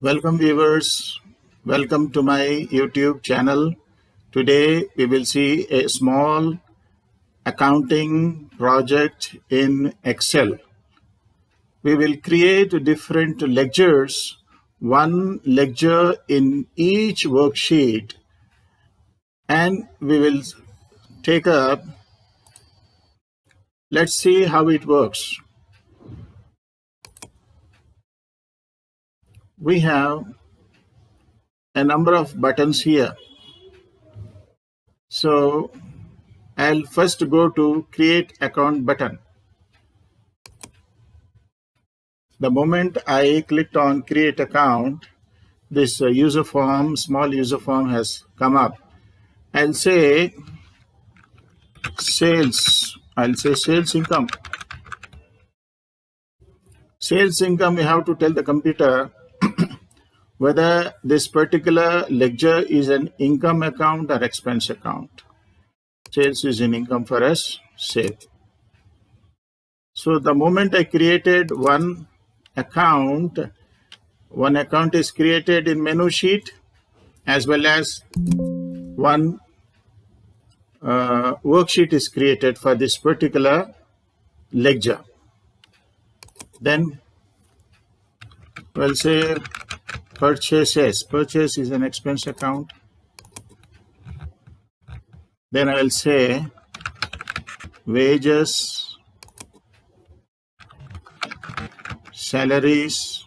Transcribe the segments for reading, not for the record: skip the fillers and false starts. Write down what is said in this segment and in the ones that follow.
Welcome viewers, welcome to my YouTube channel. Today we will see a small accounting project in Excel. We will create different ledgers, one ledger in each worksheet, and we will take up. Let's see how it works. We have a number of buttons here. So I'll first go to create account button. The moment I clicked on create account, this user form, small user form has come up. I'll say sales. I'll say sales income. Sales income, we have to tell the computer whether this particular ledger is an income account or expense account. Sales is an income for us, save. So the moment I created one account is created in menu sheet, as well as one worksheet is created for this particular ledger. Then we'll say purchases. Purchase is an expense account. Then I will say wages, salaries,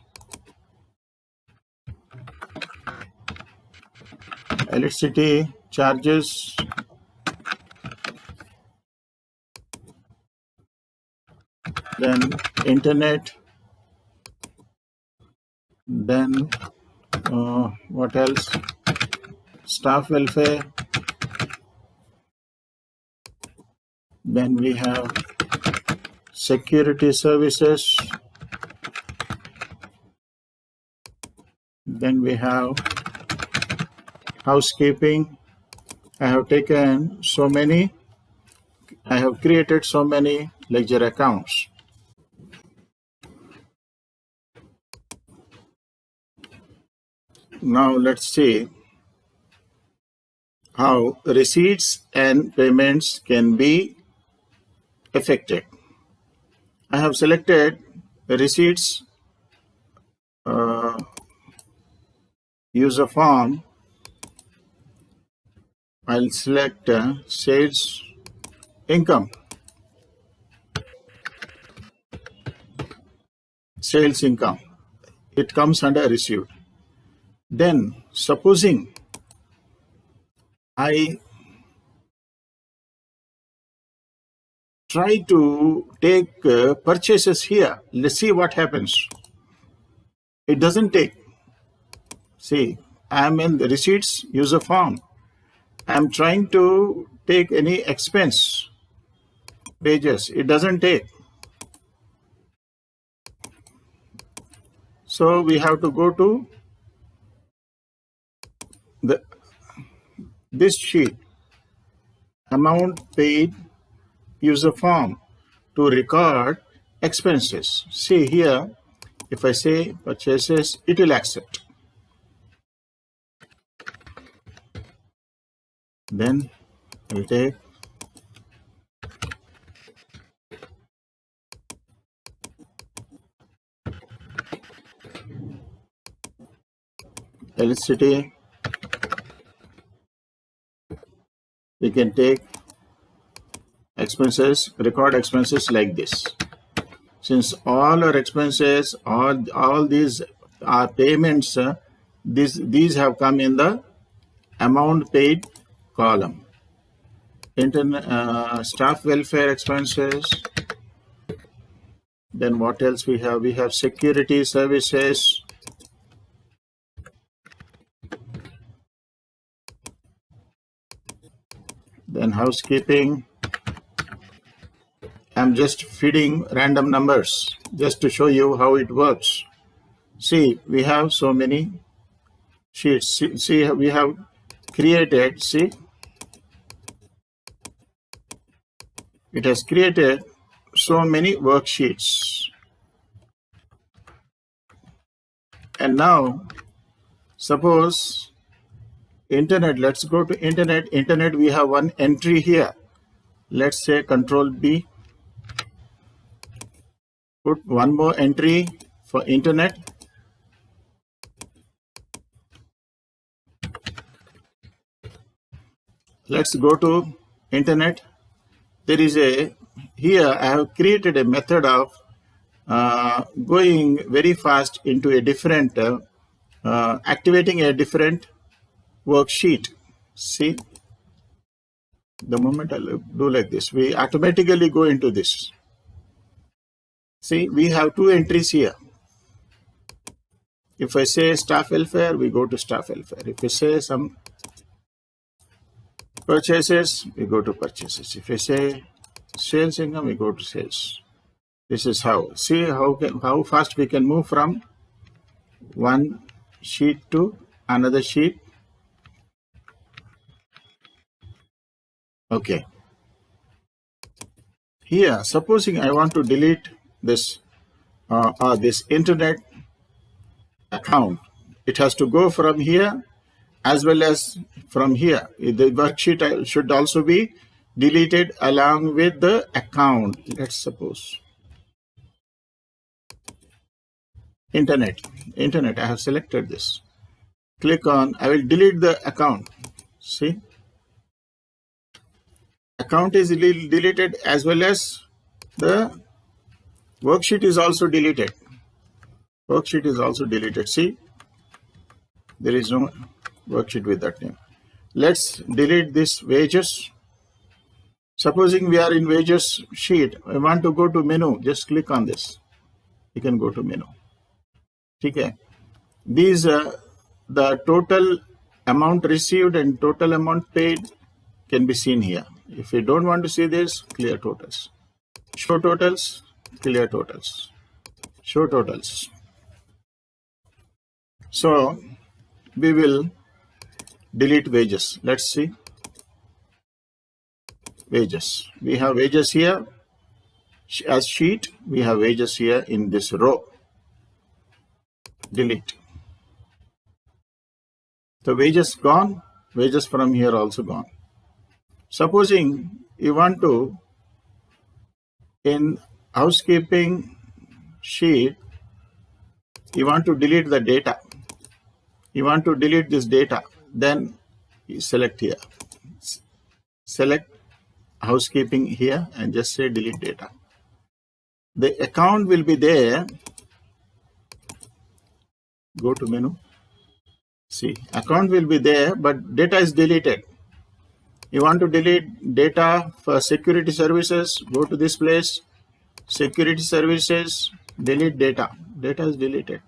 electricity charges, then internet, then what else? Staff welfare. Then we have security services. Then we have housekeeping. I have taken so many. I have created so many ledger accounts. Now let's see how receipts and payments can be affected. I have selected receipts user form. I'll select sales income. Sales income. It comes under received. Then supposing I try to take purchases here, let's see what happens. It doesn't take. See, I'm in the receipts user form. I'm trying to take any expense, wages. It doesn't take. So we have to go to this sheet, amount paid user form, to record expenses. See here, if I say purchases, it will accept. Then I will take electricity. We can take expenses, record expenses like this. Since all our expenses, all these are payments, these have come in the amount paid column. Staff welfare expenses. Then what else we have? We have security services. Then housekeeping. I'm just feeding random numbers just to show you how it works. See, we have so many sheets. See, we have created, see, it has created so many worksheets. And now Suppose internet, let's go to internet. Internet, we have one entry here. Let's say Control B. Put one more entry for internet. Let's go to internet. There is a, here I have created a method of going very fast into a different, activating a different worksheet. See, the moment I do like this, we automatically go into this. See, we have two entries here. If I say staff welfare, we go to staff welfare. If I say some purchases, we go to purchases. If I say sales income, we go to sales. This is how. See how fast we can move from one sheet to another sheet. Okay. Here, supposing I want to delete this this internet account, it has to go from here as well as from here. The worksheet should also be deleted along with the account. Let's suppose internet. I have selected this. Click on, I will delete the account. See, account is deleted as well as the worksheet is also deleted. Worksheet is also deleted. See, there is no worksheet with that name. Let's delete this wages. Supposing we are in wages sheet, I want to go to menu. Just click on this. You can go to menu. Okay. These the total amount received and total amount paid can be seen here. If you don't want to see this, clear totals. Show totals, clear totals. Show totals. So we will delete wages. Let's see. Wages. We have wages here as sheet. We have wages here in this row. Delete. The wages gone. Wages from here also gone. Supposing you want to, in housekeeping sheet, you want to delete the data. You want to delete this data. Then you select here. Select housekeeping here and just say delete data. The account will be there. Go to menu. See, account will be there, but data is deleted. You want to delete data for security services, go to this place, security services, delete data. Data is deleted.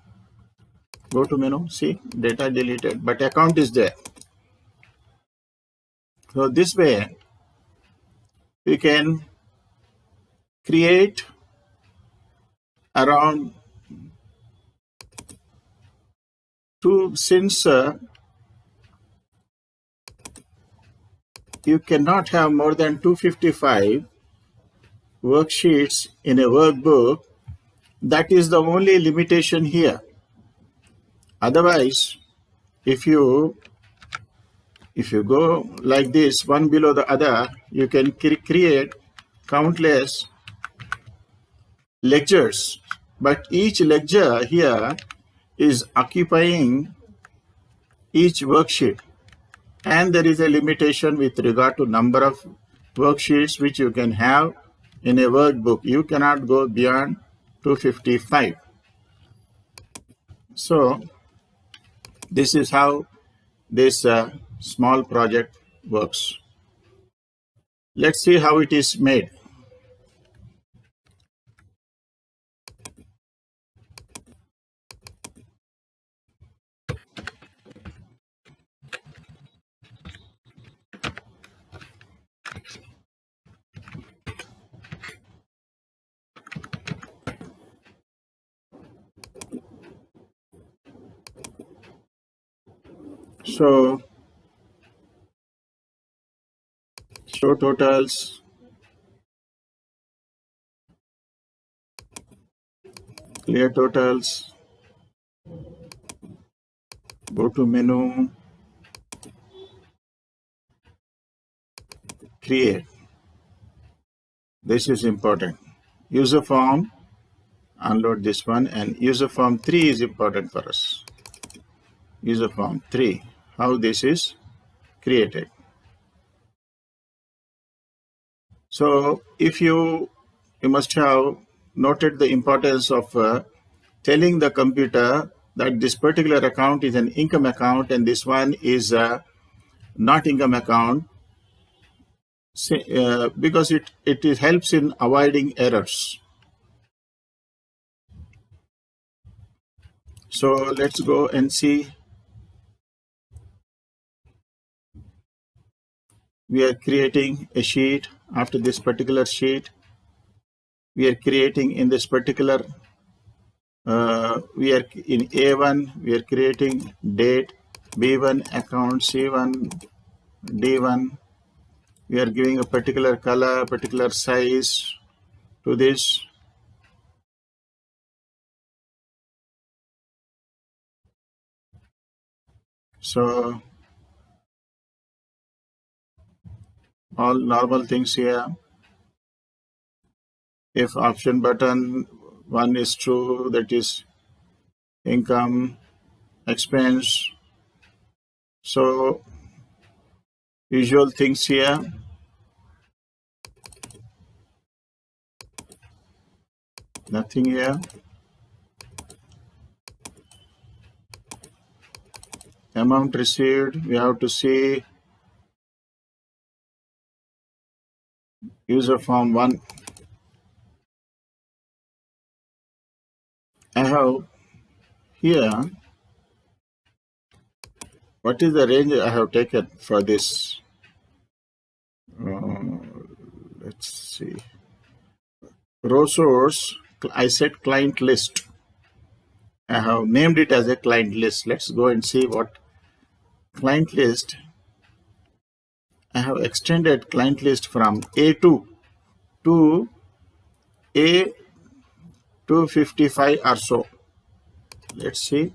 Go to menu, see, data deleted, but account is there. So this way, we can create around since you cannot have more than 255 worksheets in a workbook, that is the only limitation here. Otherwise, if you go like this, one below the other, you can create countless ledgers. But each ledger here is occupying each worksheet. And there is a limitation with regard to number of worksheets which you can have in a workbook. You cannot go beyond 255. So this is how this small project works. Let's see how it is made. So show totals, clear totals, Go to menu, create. This is important. User form, unload this one, and user form 3 is important for us. User form 3, how this is created. So if you must have noted the importance of telling the computer that this particular account is an income account and this one is a not income account, because it helps in avoiding errors. So let's go and see. We are creating a sheet. After this particular sheet, we are creating in this particular, we are in A1, we are creating date, B1 account, C1, D1. We are giving a particular color, particular size to this. So all normal things here. If option button 1 is true, that is income, expense. So usual things here. Nothing here. Amount received, we have to see user form 1. I have here, what is the range I have taken for this? Let's see. Row source, I said client list. I have named it as a client list. Let's go and see what client list. I have extended client list from A2 to A255 or so. Let's see.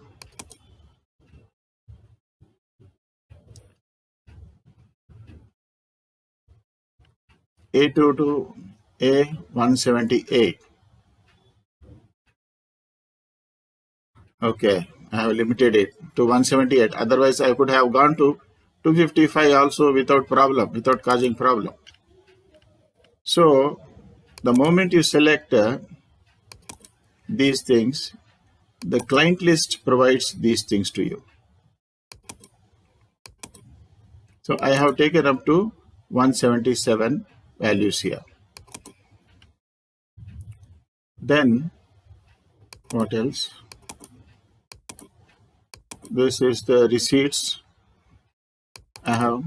A2 to A178. Okay, I have limited it to 178. Otherwise, I could have gone to 255 also without problem, without causing problem. So the moment you select these things, the client list provides these things to you. So I have taken up to 177 values here. Then what else? This is the receipts. I have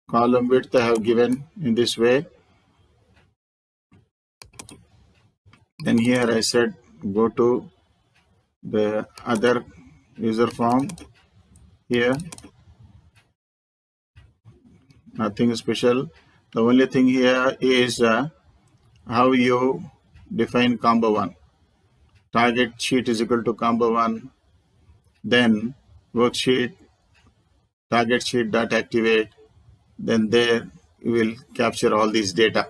column width I have given in this way. Then here I said go to the other user form. Here nothing special. The only thing here is how you define combo 1. Target sheet is equal to combo 1. Then worksheet target sheet dot activate. Then there you will capture all these data.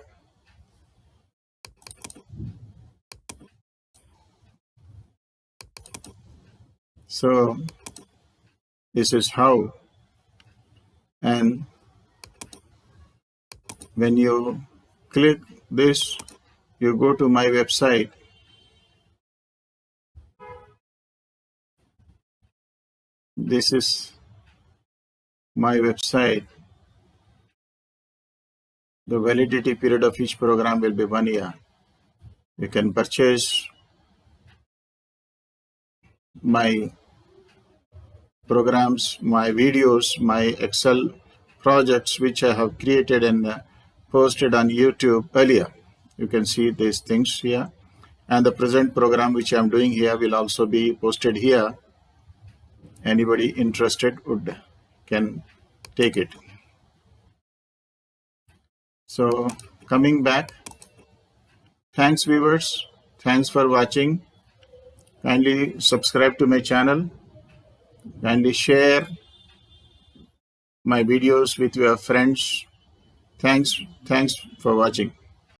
So this is how. And when you click this, you go to my website. This is my website. The validity period of each program will be 1 year. You can purchase my programs, my videos, my Excel projects which I have created and posted on YouTube earlier. You can see these things here. And the present program which I am doing here will also be posted here. Anybody interested can take it. So coming back, thanks viewers. Thanks for watching. Kindly subscribe to my channel. Kindly share my videos with your friends. Thanks for watching.